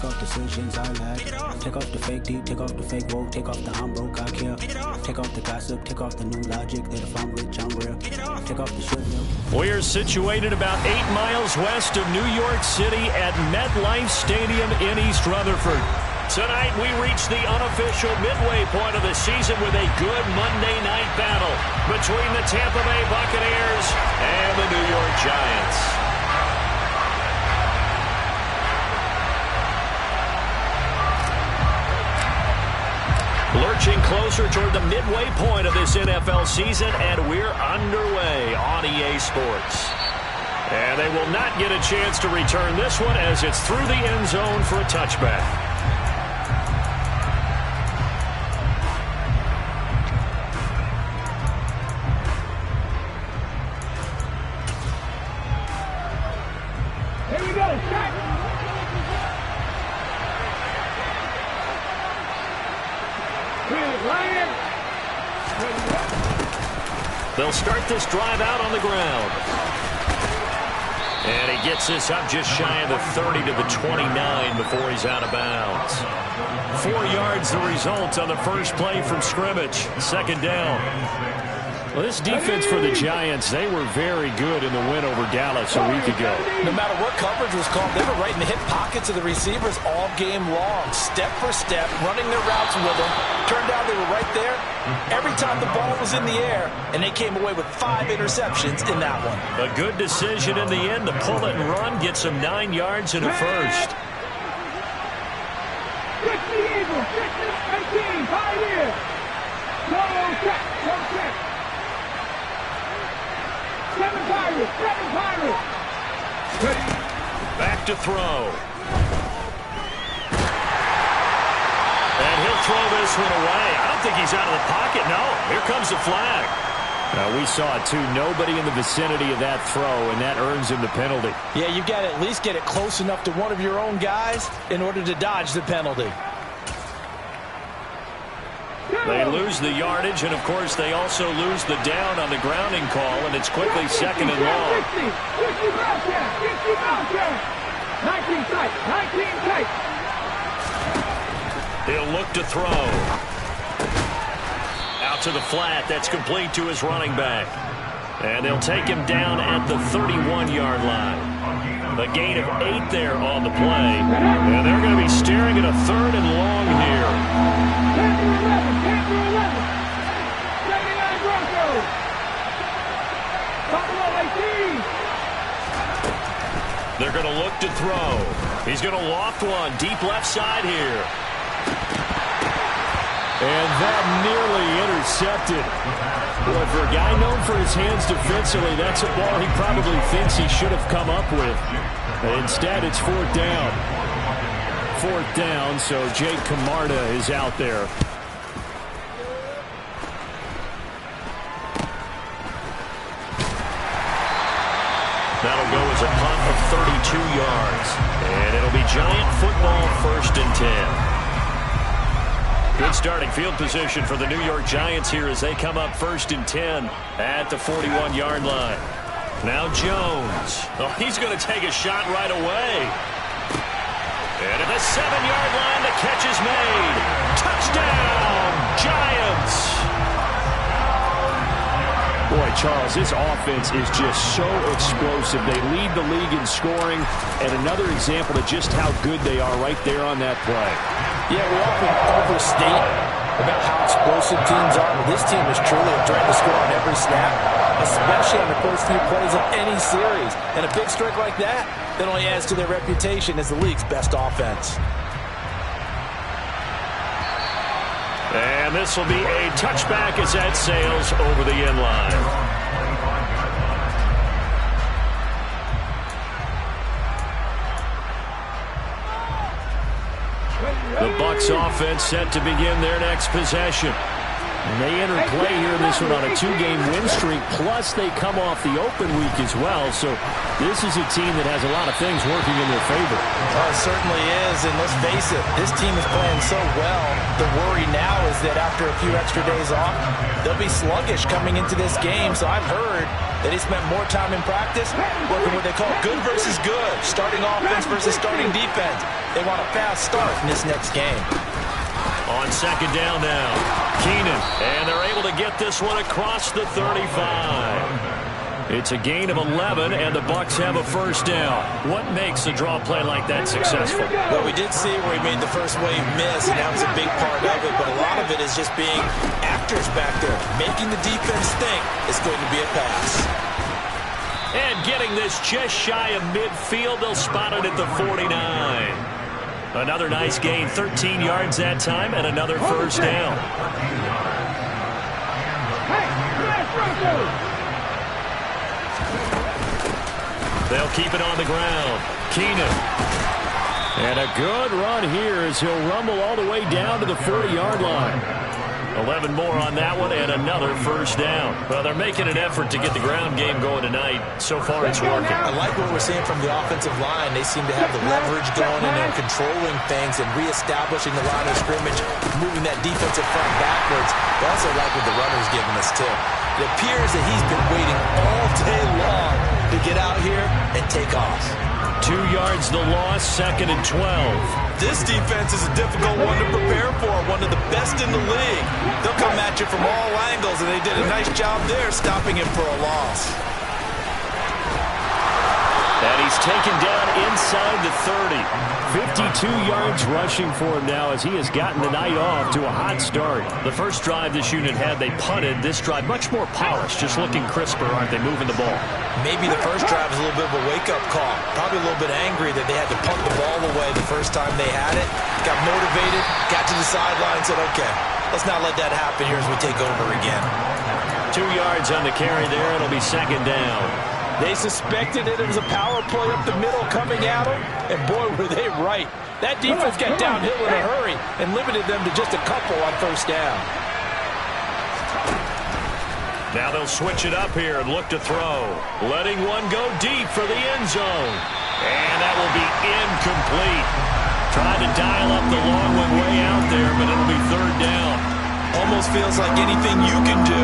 off decisions I lack. Take off the fake deep, take off the fake woke, take off the I'm broke, I care. Take off the gossip, take off the new logic that if I'm rich, I'm real. Take off the shit. We're situated about 8 miles west of New York City at MetLife Stadium in East Rutherford. Tonight we reach the unofficial midway point of the season with a good Monday night battle between the Tampa Bay Buccaneers and the New York Giants. Lurching closer toward the midway point of this NFL season, and we're underway on EA Sports. And they will not get a chance to return this one as it's through the end zone for a touchback. They'll start this drive out on the ground. And he gets this up just shy of the 30 to the 29 before he's out of bounds. 4 yards the result on the first play from scrimmage. Second down. Well, this defense for the Giants, they were very good in the win over Dallas a week ago. No matter what coverage was called, they were right in the hip pockets of the receivers all game long. Step for step, running their routes with them. Turned out they were right there every time the ball was in the air, and they came away with 5 interceptions in that one. A good decision in the end to pull it and run, get some 9 yards and a first. 60 Eagles, 18, 5 years. No check, no check. 7 Pirates, 7 Pirates. Back to throw. And he'll throw this one away. I don't think he's out of the pocket. No, here comes the flag. We saw it too. Nobody in the vicinity of that throw, and that earns him the penalty. Yeah, you've got to at least get it close enough to one of your own guys in order to dodge the penalty. They lose the yardage, and of course they also lose the down on the grounding call, and it's quickly second and long. 60 Bellcat, 60 Bellcat. 19 tight, 19 tight. He'll look to throw. Out to the flat. That's complete to his running back. And they'll take him down at the 31-yard line. A gain of 8 there on the play. And they're going to be staring at a 3rd and long here. 10 to 11, 10 to 11. 79 Broncos. Buffalo 18. They're going to look to throw. He's going to loft one deep left side here. And that nearly intercepted. Boy, for a guy known for his hands defensively, that's a ball he probably thinks he should have come up with. Instead, it's 4th down. 4th down, so Jake Camarda is out there. That'll go as a punt of 32 yards. And it'll be Giant football, 1st and 10. Good starting field position for the New York Giants here as they come up 1st and 10 at the 41-yard line. Now Jones. Oh, he's going to take a shot right away. And at the 7-yard line, the catch is made. Touchdown, Giants. Boy, Charles, this offense is just so explosive. They lead the league in scoring, and another example of just how good they are right there on that play. Yeah, we often overstate about how explosive teams are, but this team is truly a threat to score on every snap, especially on the first few plays of any series. And a big streak like that only adds to their reputation as the league's best offense. And this will be a touchback as that sails over the end line. The Bucs offense set to begin their next possession. And they enter play here in this one on a 2-game win streak, plus they come off the open week as well. So this is a team that has a lot of things working in their favor. Oh, it certainly is, and let's face it, this team is playing so well. The worry now is that after a few extra days off, they'll be sluggish coming into this game. So I've heard that he spent more time in practice working what they call good versus good, starting offense versus starting defense. They want a fast start in this next game. On second down now, Keenan, and they're able to get this one across the 35. It's a gain of 11, and the Bucs have a first down. What makes a draw play like that successful? Well, we did see where he made the first wave miss, and that was a big part of it, but a lot of it is just being actors back there, making the defense think it's going to be a pass. And getting this just shy of midfield, they'll spot it at the 49. Another nice gain, 13 yards that time, and another first down. They'll keep it on the ground. Keenan. And a good run here as he'll rumble all the way down to the 40-yard line. 11 more on that one and another first down. Well, they're making an effort to get the ground game going tonight. So far, it's working. I like what we're seeing from the offensive line. They seem to have the leverage going and they're controlling things and reestablishing the line of scrimmage, moving that defensive front backwards. But I also like what the runner's giving us, too. It appears that he's been waiting all day long to get out here and take off. 2 yards the loss, second and 12. This defense is a difficult one to prepare for, one of the best in the league. They'll come at you from all angles, and they did a nice job there stopping him for a loss. And he's taken down inside the 30. 52 yards rushing for him now as he has gotten the night off to a hot start. The first drive this unit had, they punted. This drive much more polished, just looking crisper, aren't they, moving the ball? Maybe the first drive was a little bit of a wake-up call. Probably a little bit angry that they had to punt the ball away the first time they had it. Got motivated, got to the sideline, said, okay, let's not let that happen here as we take over again. 2 yards on the carry there. It'll be second down. They suspected it was a power play up the middle coming at them, and boy, were they right. That defense got downhill in a hurry and limited them to just a couple on first down. Now they'll switch it up here and look to throw. Letting one go deep for the end zone. And that will be incomplete. Trying to dial up the long one way out there, but it'll be third down. Almost feels like anything you can do,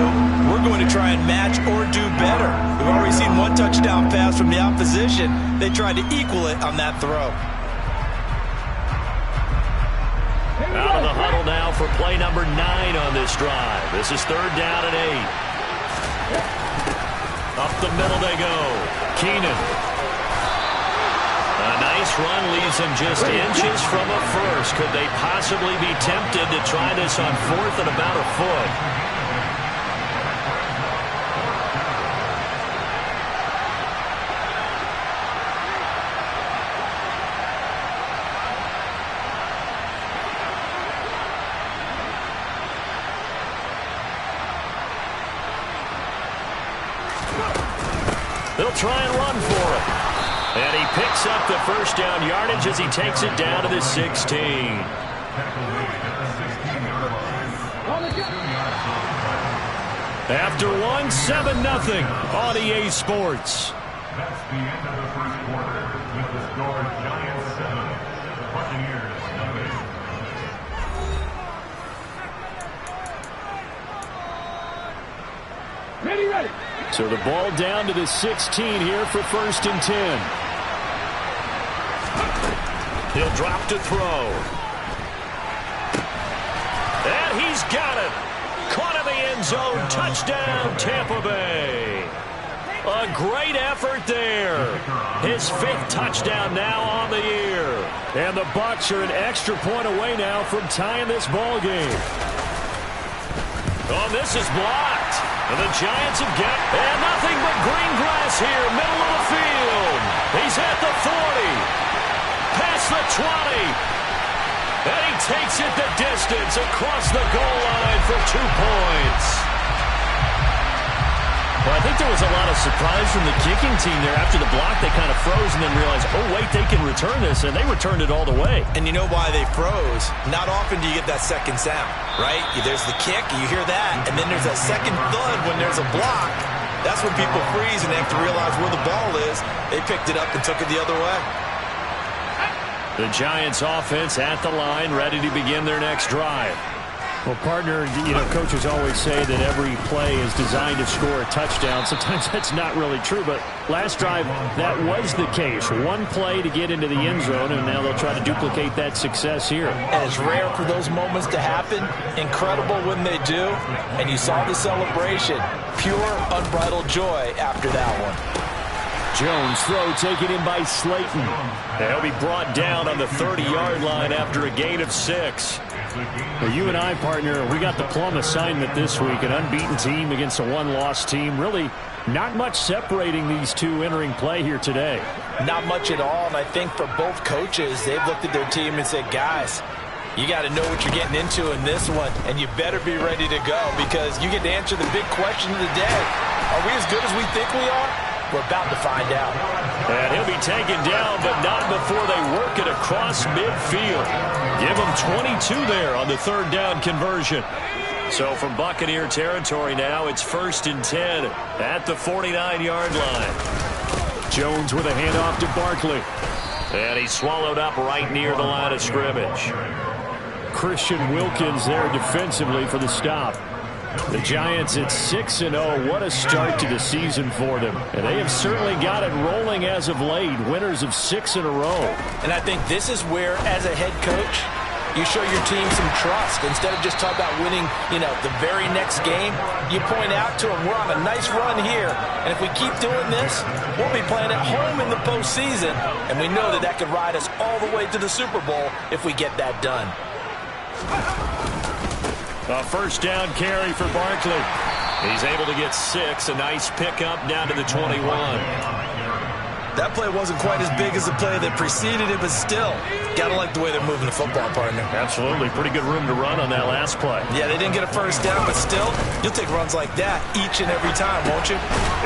we're going to try and match or do better. We've already seen one touchdown pass from the opposition. They tried to equal it on that throw. Out of the huddle now for play number 9 on this drive. This is third down and 8. Up the middle they go. Keenan. A nice run leaves him just inches from a first. Could they possibly be tempted to try this on fourth and about a foot? They'll try and run for it. And he picks up the first down yardage as he takes it down to the 16. After one, 7-0 on EA Sports. That's the end of the first quarter with the score Giants 7, Buccaneers 7. Ready, ready. So the ball down to the 16 here for first and 10. He'll drop to throw. And he's got it. Caught in the end zone. Touchdown, Tampa Bay. A great effort there. His 5th touchdown now on the year. And the Bucs are an extra point away now from tying this ball game. Oh, this is blocked. And the Giants have got, and nothing but green grass here, middle of the field. He's at the 40, past the 20, and he takes it the distance across the goal line for 2 points. Well, I think there was a lot of surprise from the kicking team there. After the block, they kind of froze and then realized, oh, wait, they can return this, and they returned it all the way. And you know why they froze? Not often do you get that second sound, right? There's the kick, you hear that, and then there's that second thud when there's a block. That's when people freeze and they have to realize where the ball is. They picked it up and took it the other way. The Giants offense at the line, ready to begin their next drive. Well, partner, you know, coaches always say that every play is designed to score a touchdown. Sometimes that's not really true, but last drive, that was the case. One play to get into the end zone, and now they'll try to duplicate that success here. And it's rare for those moments to happen. Incredible when they do. And you saw the celebration. Pure, unbridled joy after that one. Jones throw taken in by Slayton. They'll be brought down on the 30-yard line after a gain of 6. Well, you and I, partner, we got the plum assignment this week. An unbeaten team against a one-loss team. Really not much separating these two entering play here today. Not much at all, and I think for both coaches, they've looked at their team and said, guys, you got to know what you're getting into in this one, and you better be ready to go because you get to answer the big question of the day. Are we as good as we think we are? We're about to find out. And he'll be taken down, but not before they work it across midfield. Give him 22 there on the third down conversion. So from Buccaneer territory now, it's 1st and 10 at the 49-yard line. Jones with a handoff to Barkley. And he's swallowed up right near the line of scrimmage. Christian Wilkins there defensively for the stop. The Giants at 6-0. What a start to the season for them. And they have certainly got it rolling as of late. Winners of 6 in a row. And I think this is where, as a head coach, you show your team some trust. Instead of just talking about winning, the very next game, you point out to them, we're on a nice run here. And if we keep doing this, we'll be playing at home in the postseason. And we know that could ride us all the way to the Super Bowl if we get that done. A first down carry for Barkley. He's able to get 6. A nice pickup down to the 21. That play wasn't quite as big as the play that preceded it, but still, gotta like the way they're moving the football, partner. Absolutely. Pretty good room to run on that last play. Yeah, they didn't get a first down, but still, you'll take runs like that each and every time, won't you?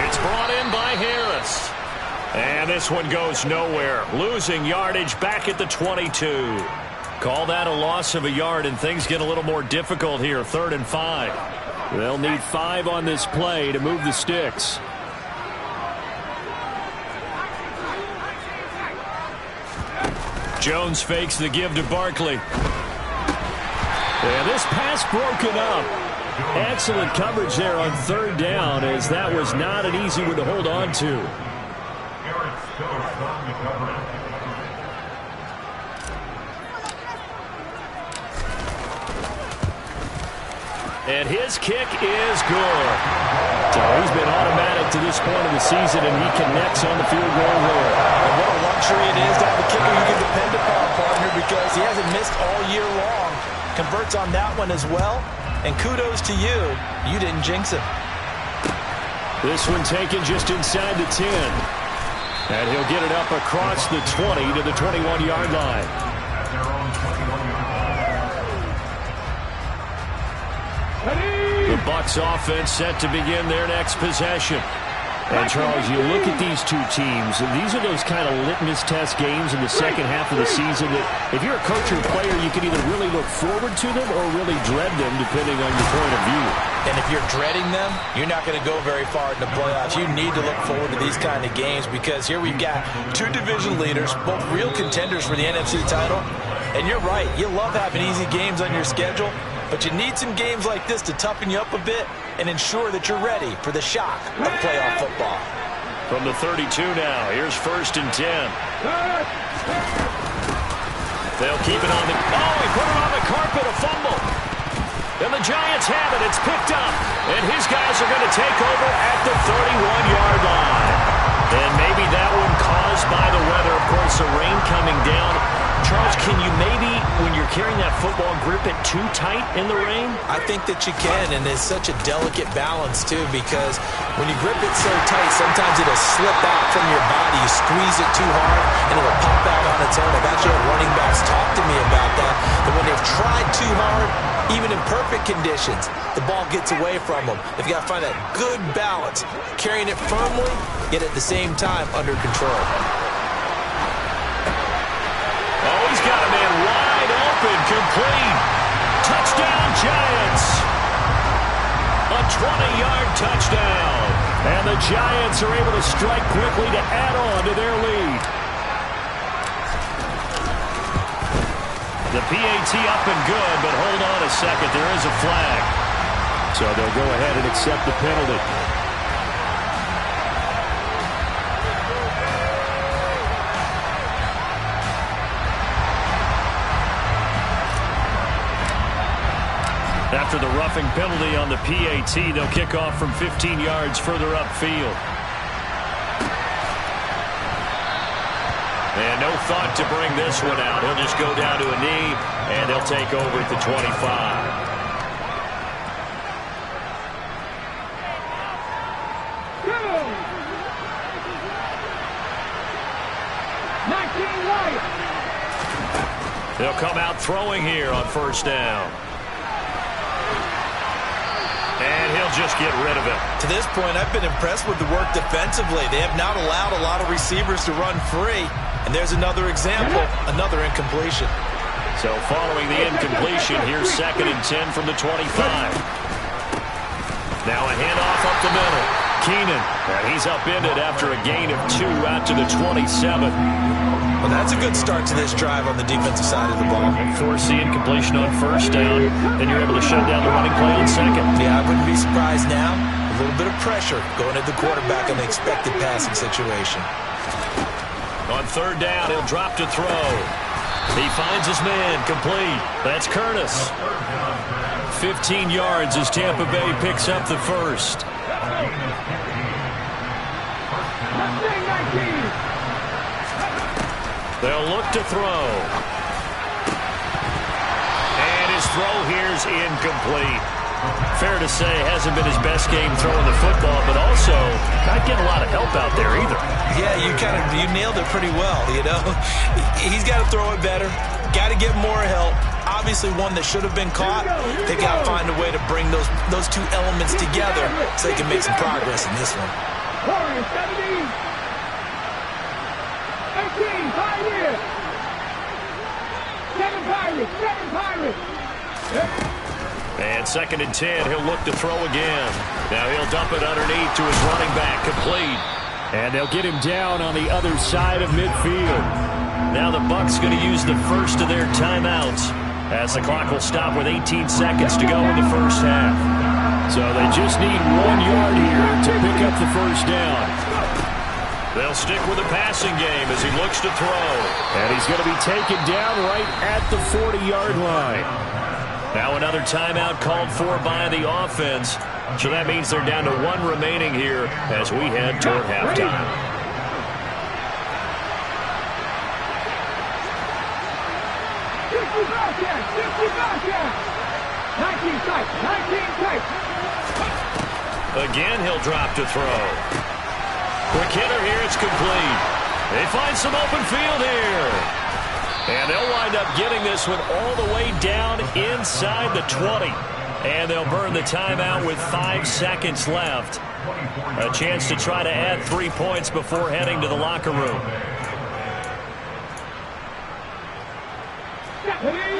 It's brought in by Harris. And this one goes nowhere. Losing yardage back at the 22. Call that a loss of a yard, and things get a little more difficult here. 3rd and 5. They'll need 5 on this play to move the sticks. Jones fakes the give to Barkley. And this pass broken up. Excellent coverage there on 3rd down, as that was not an easy one to hold on to. And his kick is good. So he's been automatic to this point of the season, and he connects on the field goal there. And what a luxury it is to have a kicker you can depend upon, partner, because he hasn't missed all year long. Converts on that one as well. And kudos to you. You didn't jinx him. This one taken just inside the 10. And he'll get it up across the 20 to the 21-yard line. The Bucs offense set to begin their next possession. And, Charles, you look at these two teams, and these are those kind of litmus test games in the second half of the season that if you're a coach or player, you can either really look forward to them or really dread them, depending on your point of view. And if you're dreading them, you're not going to go very far in the playoffs. You need to look forward to these kind of games because here we've got 2 division leaders, both real contenders for the NFC title. And you're right, you love having easy games on your schedule, but you need some games like this to toughen you up a bit and ensure that you're ready for the shock of playoff football. From the 32 now, here's 1st and 10. They'll keep it on the... Oh, he put it on the carpet, a fumble. And the Giants have it. It's picked up. And his guys are going to take over at the 31-yard line. And maybe that one caused by the weather. Of course, the rain coming down. Charles, can you maybe, when you're carrying that football, grip it too tight in the rain? I think that you can, and it's such a delicate balance, too, because when you grip it so tight, sometimes it'll slip out from your body. You squeeze it too hard, and it'll pop out on its own. I've actually had running backs talk to me about that, that when they've tried too hard, even in perfect conditions, the ball gets away from them. They've got to find that good balance, carrying it firmly, yet at the same time under control. Oh, he's got a man wide open, complete. Touchdown, Giants. A 20-yard touchdown. And the Giants are able to strike quickly to add on to their lead. The PAT up and good, but hold on a second. There is a flag. So they'll go ahead and accept the penalty. After the roughing penalty on the PAT, they'll kick off from 15 yards further upfield. And no thought to bring this one out. He'll just go down to a knee, and they'll take over at the 25. They'll come out throwing here on first down. And he'll just get rid of it. To this point, I've been impressed with the work defensively. They have not allowed a lot of receivers to run free. And there's another example, another incompletion. So following the incompletion, here's 2nd and 10 from the 25. Now a handoff up the middle. Keenan, and he's upended after a gain of 2 out to the 27. Well, that's a good start to this drive on the defensive side of the ball. Force the incompletion on first down, then you're able to shut down the running play on second. Yeah, I wouldn't be surprised now. A little bit of pressure going at the quarterback on the expected passing situation. On third down, he'll drop to throw. He finds his man, complete. That's Curtis. 15 yards as Tampa Bay picks up the first. They'll look to throw. And his throw here's incomplete. Fair to say, hasn't been his best game throwing the football, but also not getting a lot of help out there either. Yeah, you nailed it pretty well, you know. He's got to throw it better. Got to get more help. Obviously one that should have been caught. They got to find a way to bring those two elements together so they can make some progress in this one. 18, Pirates! 7 Pirates! 7 Pirates! And 2nd and 10, he'll look to throw again. Now he'll dump it underneath to his running back, complete. And they'll get him down on the other side of midfield. Now the Bucs going to use the first of their timeouts as the clock will stop with 18 seconds to go in the first half. So they just need 1 yard here to pick up the first down. They'll stick with the passing game as he looks to throw. And he's going to be taken down right at the 40-yard line. Now another timeout called for by the offense. So that means they're down to 1 remaining here as we head toward halftime. Again, he'll drop to throw. Quick hitter here, it's complete. They find some open field here. And they'll wind up getting this one all the way down inside the 20. And they'll burn the timeout with 5 seconds left. A chance to try to add 3 points before heading to the locker room.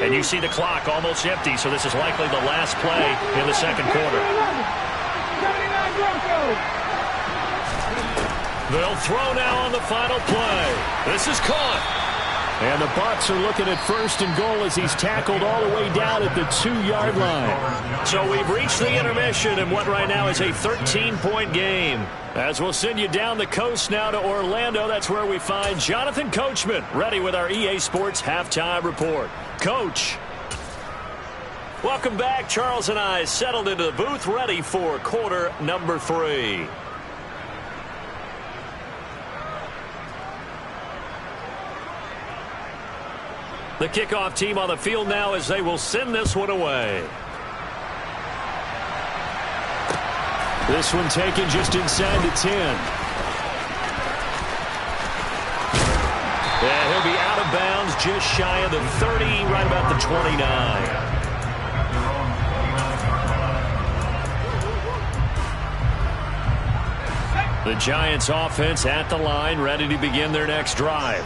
And you see the clock almost empty, so this is likely the last play in the second quarter. They'll throw now on the final play. This is caught. And the Bucs are looking at 1st and goal as he's tackled all the way down at the 2-yard line. So we've reached the intermission in what right now is a 13-point game. As we'll send you down the coast now to Orlando, that's where we find Jonathan Coachman ready with our EA Sports Halftime Report. Coach. Welcome back. Charles and I settled into the booth ready for quarter number 3. The kickoff team on the field now as they will send this one away. This one taken just inside the 10. And he'll be out of bounds just shy of the 30, right about the 29. The Giants offense at the line, ready to begin their next drive.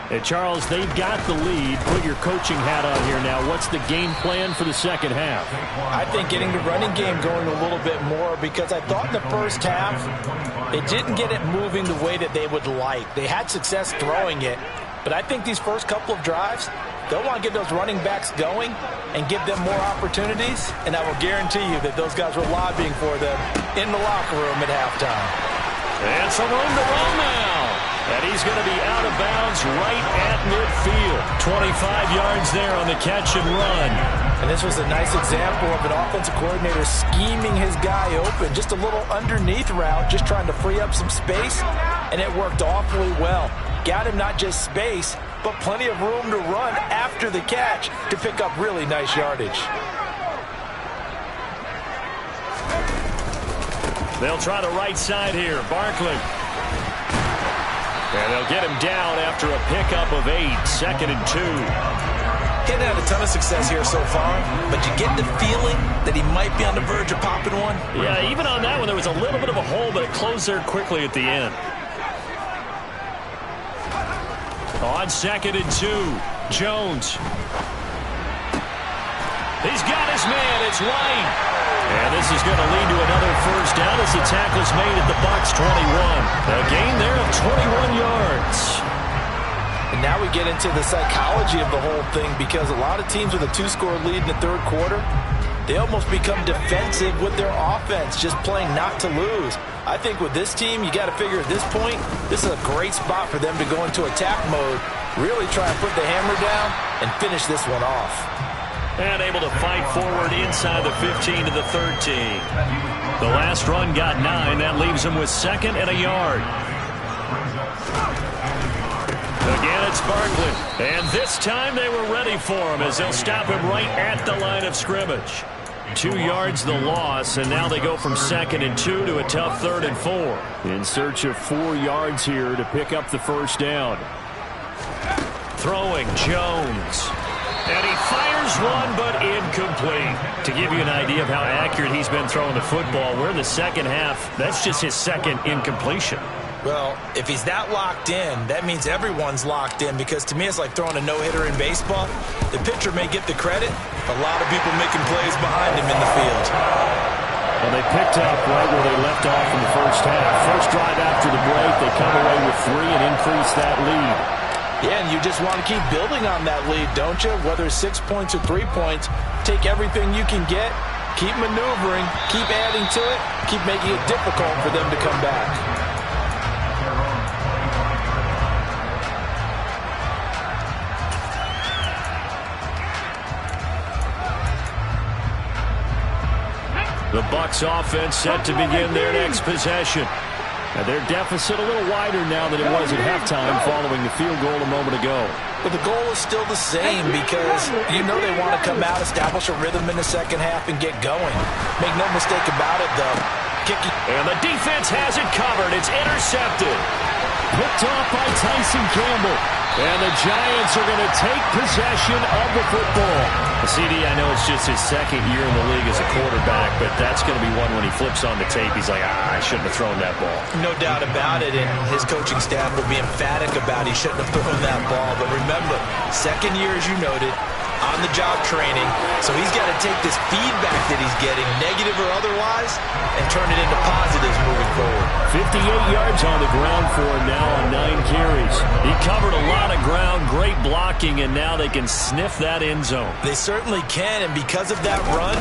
Hey, Charles, they've got the lead. Put your coaching hat on here now. What's the game plan for the second half? I think getting the running game going a little bit more, because I thought in the first half it didn't get it moving the way that they would like. They had success throwing it, but I think these first couple of drives, they'll want to get those running backs going and give them more opportunities, and I will guarantee you that those guys were lobbying for them in the locker room at halftime. And some room to roll now. And he's going to be out of bounds right at midfield. 25 yards there on the catch and run. And this was a nice example of an offensive coordinator scheming his guy open. Just a little underneath route, just trying to free up some space, and it worked awfully well. Got him not just space, but plenty of room to run after the catch to pick up really nice yardage. They'll try the right side here. Barkley. And they'll get him down after a pickup of 8. 2nd and 2. He hadn't had a ton of success here so far, but you get the feeling that he might be on the verge of popping one. Yeah, even on that one, there was a little bit of a hole, but it closed there quickly at the end. On 2nd and 2, Jones. He's got his man. It's White. And this is going to lead to another first down as the tackle's made at the Bucs 21. A gain there of 21 yards. And now we get into the psychology of the whole thing, because a lot of teams with a 2-score lead in the third quarter, they almost become defensive with their offense, just playing not to lose. I think with this team, you got to figure at this point, this is a great spot for them to go into attack mode, really try and put the hammer down and finish this one off. And able to fight forward inside the 15 to the 13. The last run got 9. That leaves them with 2nd and a yard. Again, it's Barkley. And this time they were ready for him, as they'll stop him right at the line of scrimmage. 2 yards the loss, and now they go from 2nd and 2 to a tough 3rd and 4. In search of 4 yards here to pick up the first down. Throwing Jones. And he fires one, but incomplete. To give you an idea of how accurate he's been throwing the football, we're in the second half. That's just his 2nd incompletion. Well, if he's that locked in, that means everyone's locked in, because to me it's like throwing a no-hitter in baseball. The pitcher may get the credit, a lot of people making plays behind him in the field. Well, they picked up right where they left off in the first half. First drive after the break, they come away with 3 and increase that lead. Yeah, and you just want to keep building on that lead, don't you? Whether it's 6 points or 3 points, take everything you can get, keep maneuvering, keep adding to it, keep making it difficult for them to come back. The Bucs offense set to begin their next possession. Now their deficit a little wider now than it was at halftime following the field goal a moment ago. But the goal is still the same, because you know they want to come out, establish a rhythm in the second half, and get going. Make no mistake about it, though. And the defense has it covered. It's intercepted. Picked off by Tyson Campbell. And the Giants are going to take possession of the football. CD, I know it's just his 2nd year in the league as a quarterback, but that's going to be one when he flips on the tape, he's like, I shouldn't have thrown that ball. No doubt about it, and his coaching staff will be emphatic about he shouldn't have thrown that ball. But remember, 2nd year, as you noted, on-the-job training, so he's got to take this feedback that he's getting, negative or otherwise, and turn it into positives moving forward. 58 yards on the ground for him now on 9 carries. He covered a lot of ground, great blocking, and now they can sniff that end zone. They certainly can, and because of that run,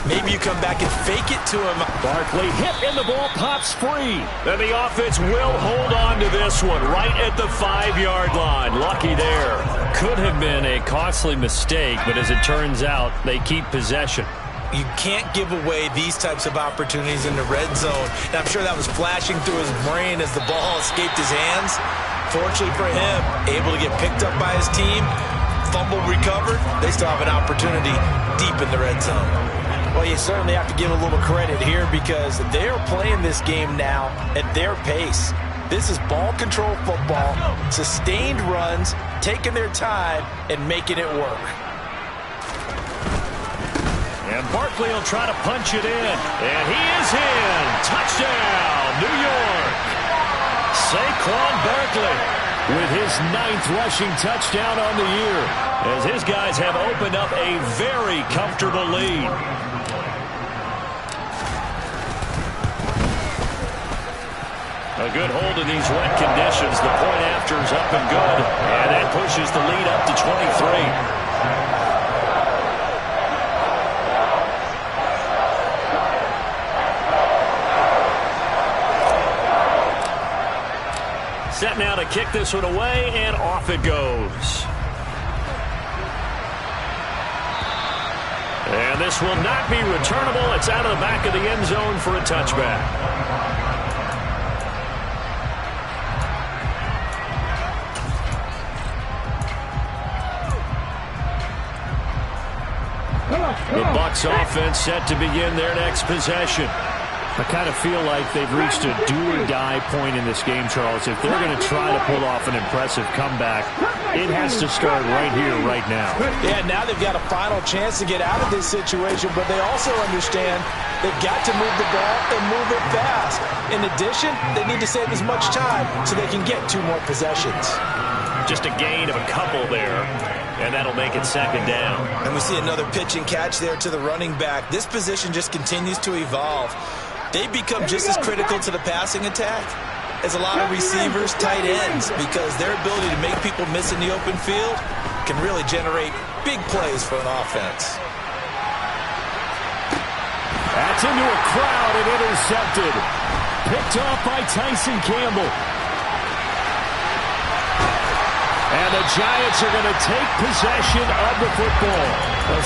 maybe you come back and fake it to him. Barkley hit and the ball pops free. And the offense will hold on to this one right at the 5-yard line. Lucky there. Could have been a costly mistake, but as it turns out, they keep possession. You can't give away these types of opportunities in the red zone. And I'm sure that was flashing through his brain as the ball escaped his hands. Fortunately for him, able to get picked up by his team, fumble recovered. They still have an opportunity deep in the red zone. Well, you certainly have to give a little credit here, because they're playing this game now at their pace. This is ball control football, sustained runs, taking their time and making it work. And Barkley will try to punch it in. And he is in. Touchdown, New York. Saquon Barkley with his 9th rushing touchdown on the year, as his guys have opened up a very comfortable lead. A good hold in these wet conditions. The point after is up and good, and that pushes the lead up to 23. Set now to kick this one away, and off it goes. And this will not be returnable. It's out of the back of the end zone for a touchback. The Bucs offense set to begin their next possession. I kind of feel like they've reached a do-or-die point in this game, Charles. If they're going to try to pull off an impressive comeback, it has to start right here, right now. Yeah, now they've got a final chance to get out of this situation, but they also understand they've got to move the ball and move it fast. In addition, they need to save as much time so they can get 2 more possessions. Just a gain of a couple there, and that'll make it 2nd down. And we see another pitch and catch there to the running back. This position just continues to evolve. They become just as critical to the passing attack as a lot of receivers, tight ends, because their ability to make people miss in the open field can really generate big plays for an offense. That's into a crowd and intercepted. Picked off by Tyson Campbell. And the Giants are going to take possession of the football.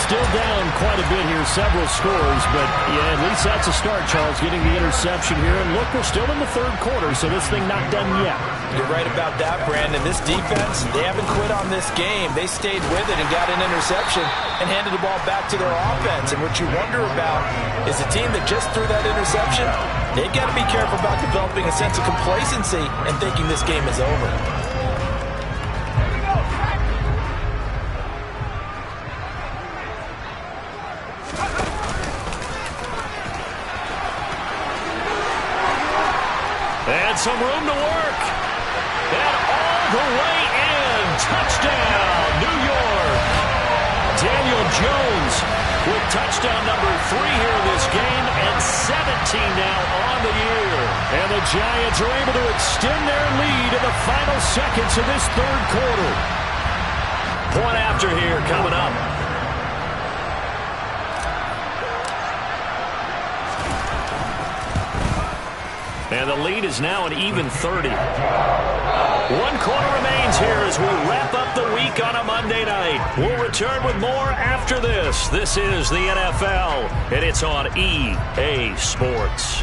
Still down quite a bit here, several scores, but yeah, at least that's a start, Charles, getting the interception here. And look, we're still in the 3rd quarter, so this thing not done yet. You're right about that, Brandon. This defense, they haven't quit on this game. They stayed with it and got an interception and handed the ball back to their offense. And what you wonder about is the team that just threw that interception, they've got to be careful about developing a sense of complacency and thinking this game is over. And some room to work. And all the way in. Touchdown, New York. Daniel Jones with touchdown number 3 here in this game, and 17 now on the year. And the Giants are able to extend their lead in the final seconds of this 3rd quarter. Point after here coming up. And the lead is now an even 30. 1 quarter remains here as we wrap up the week on a Monday night. We'll return with more after this. This is the NFL, and it's on EA Sports.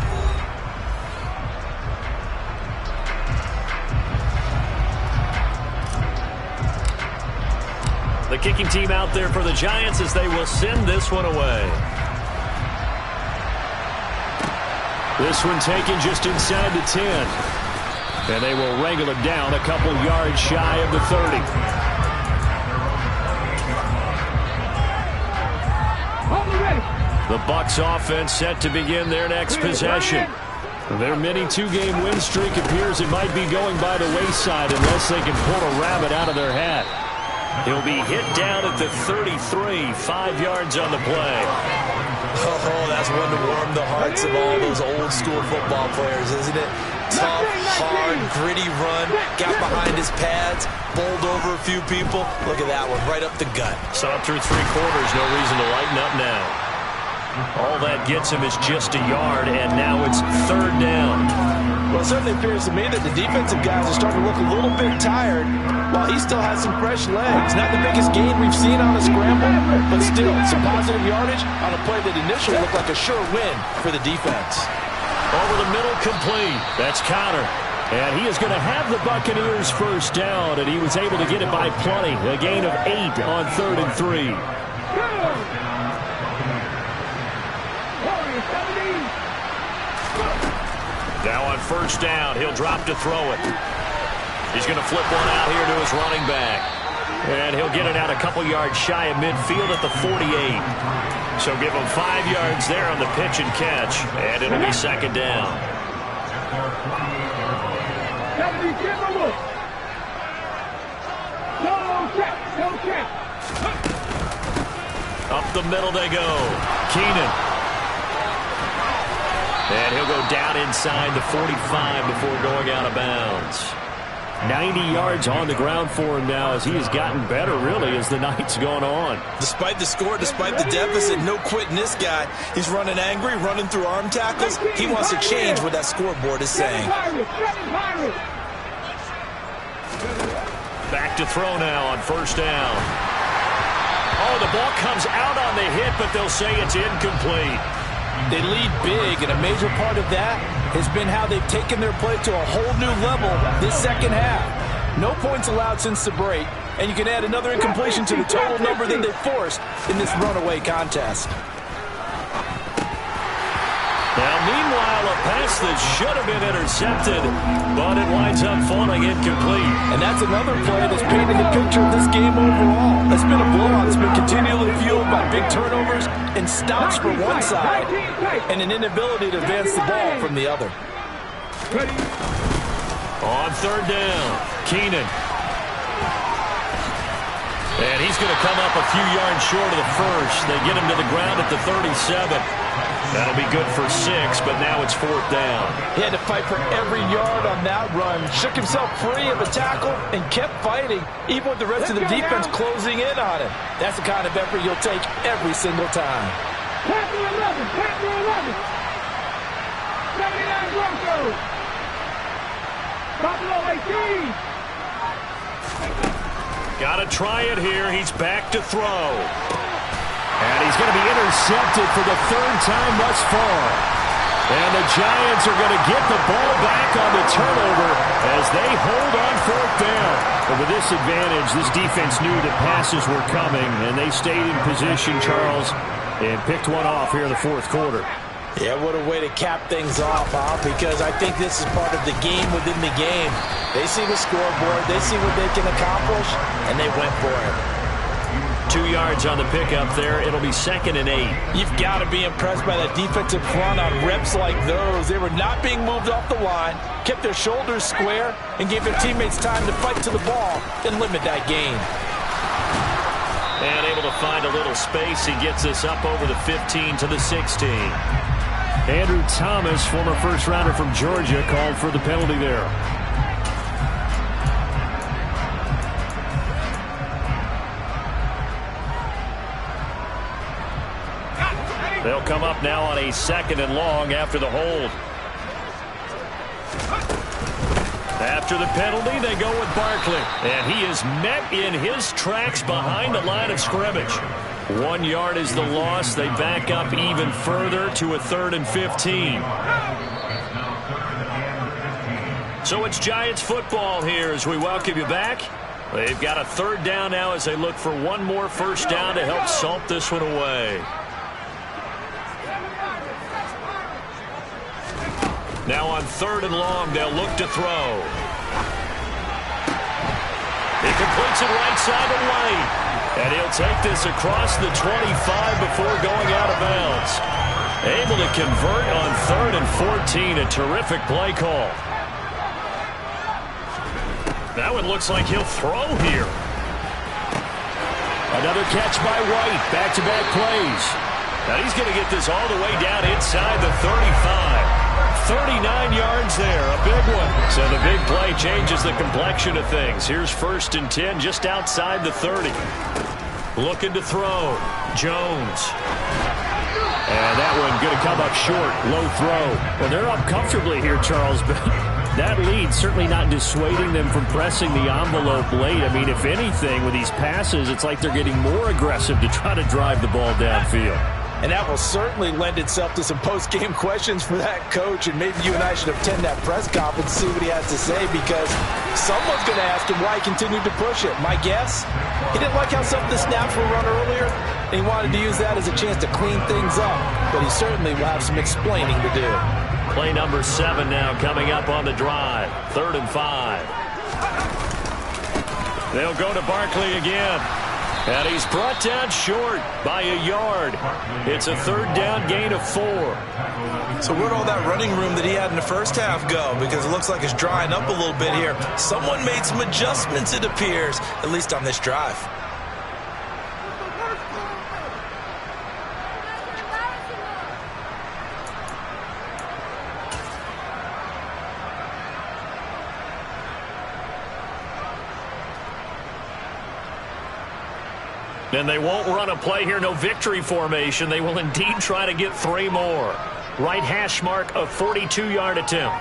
The kicking team out there for the Giants as they will send this one away. This one taken just inside the 10. And they will wrangle it down a couple yards shy of the 30. The Bucs offense set to begin their next possession. Their mini 2-game win streak appears it might be going by the wayside unless they can pull a rabbit out of their hat. He'll be hit down at the 33, 5 yards on the play. Oh, that's one to warm the hearts of all those old-school football players, isn't it? Tough, hard, gritty run, got behind his pads, bowled over a few people. Look at that one, right up the gut. Saw it through 3 quarters, no reason to lighten up now. All that gets him is just a yard, and now it's 3rd down. Well, it certainly appears to me that the defensive guys are starting to look a little bit tired while he still has some fresh legs. Not the biggest gain we've seen on a scramble, but still some positive yardage on a play that initially looked like a sure win for the defense. Over the middle, complete. That's Conner. And he is going to have the Buccaneers 1st down, and he was able to get it by plenty. A gain of 8 on 3rd and 3. Now on 1st down, he'll drop to throw it. He's going to flip one out here to his running back. And he'll get it out a couple yards shy of midfield at the 48. So give him 5 yards there on the pitch and catch. And it'll be 2nd down. 70, give a look. No check, no check. Up the middle they go. Keenan. And he'll go down inside the 45 before going out of bounds. 90 yards on the ground for him now as he has gotten better, really, as the night's gone on. Despite the score, despite the deficit, no quitting this guy. He's running angry, running through arm tackles. He wants to change what that scoreboard is saying. Back to throw now on first down. Oh, the ball comes out on the hit, but they'll say it's incomplete. They lead big, and a major part of that has been how they've taken their play to a whole new level this second half. No points allowed since the break, and you can add another incompletion to the total number that they forced in this runaway contest. Now, meanwhile, a pass that should have been intercepted, but it winds up falling incomplete. And that's another play that's painted the picture of this game overall. It's been a blowout that's been continually fueled by big turnovers and stops for one side and an inability to advance the ball from the other. On third down, Keenan. And he's going to come up a few yards short of the first. They get him to the ground at the 37. That'll be good for 6, but now it's fourth down. He had to fight for every yard on that run. Shook himself free of a tackle and kept fighting, even with the rest of the defense closing in on him. That's the kind of effort you'll take every single time. Packer 11, Packer 11. 79 Broncos. Buffalo 18. Got to try it here. He's back to throw. And he's going to be intercepted for the third time thus far. And the Giants are going to get the ball back on the turnover as they hold on fourth down. But with this advantage, this defense knew that passes were coming, and they stayed in position, Charles, and picked one off here in the fourth quarter. Yeah, what a way to cap things off, huh? Because I think this is part of the game within the game. They see the scoreboard, they see what they can accomplish, and they went for it. 2 yards on the pickup there. It'll be 2nd and 8. You've got to be impressed by that defensive front on reps like those. They were not being moved off the line, kept their shoulders square, and gave their teammates time to fight to the ball and limit that gain. And able to find a little space. He gets this up over the 15 to the 16. Andrew Thomas, former first-rounder from Georgia, called for the penalty there. They'll come up now on a 2nd and long after the hold. After the penalty, they go with Barkley. And he is met in his tracks behind the line of scrimmage. 1 yard is the loss. They back up even further to a 3rd and 15. So it's Giants football here as we welcome you back. They've got a 3rd down now as they look for one more first down to help salt this one away. Now on 3rd and long, they'll look to throw. He completes it right side of White. And he'll take this across the 25 before going out of bounds. Able to convert on 3rd and 14. A terrific play call. That one looks like he'll throw here. Another catch by White. Back-to-back plays. Now he's going to get this all the way down inside the 35. 39 yards there, a big one. So the big play changes the complexion of things. Here's 1st and 10 just outside the 30. Looking to throw. Jones. And that one going to come up short. Low throw. Well, they're up comfortably here, Charles, but that lead certainly not dissuading them from pressing the envelope late. I mean, if anything, with these passes, it's like they're getting more aggressive to try to drive the ball downfield. And that will certainly lend itself to some post-game questions for that coach. And maybe you and I should attend that press conference and see what he has to say, because someone's going to ask him why he continued to push it. My guess, he didn't like how some of the snaps were run earlier, and he wanted to use that as a chance to clean things up. But he certainly will have some explaining to do. Play number 7 now coming up on the drive. 3rd and 5. They'll go to Barkley again. And he's brought down short by a yard. It's a third down gain of 4. So where'd all that running room that he had in the first half go? Because it looks like it's drying up a little bit here. Someone made some adjustments, it appears, at least on this drive. And they won't run a play here, no victory formation. They will indeed try to get 3 more. Right hash mark, a 42-yard attempt.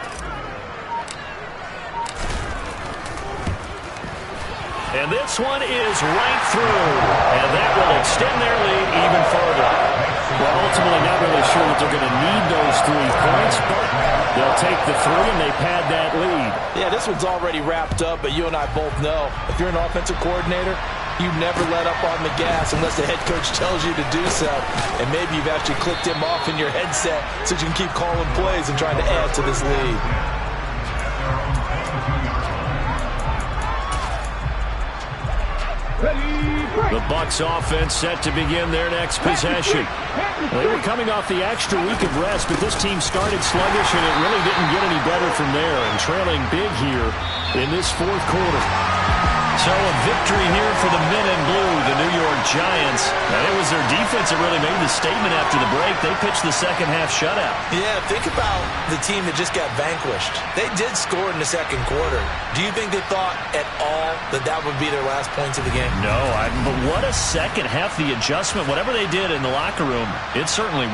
And this one is right through. And that will extend their lead even further. Well, ultimately not really sure that they're going to need those 3 points, but they'll take the 3 and they pad that lead. Yeah, this one's already wrapped up, but you and I both know if you're an offensive coordinator, you never let up on the gas unless the head coach tells you to do so. And maybe you've actually clicked him off in your headset so you can keep calling plays and trying to add to this lead. The Bucs offense set to begin their next possession. They were coming off the extra week of rest, but this team started sluggish, and it really didn't get any better from there, and trailing big here in this fourth quarter. So a victory here for the men in blue, the New York Giants. And it was their defense that really made the statement after the break. They pitched the second half shutout. Yeah, think about the team that just got vanquished. They did score in the second quarter. Do you think they thought at all that that would be their last points of the game? No, but what a second half, the adjustment, whatever they did in the locker room, it certainly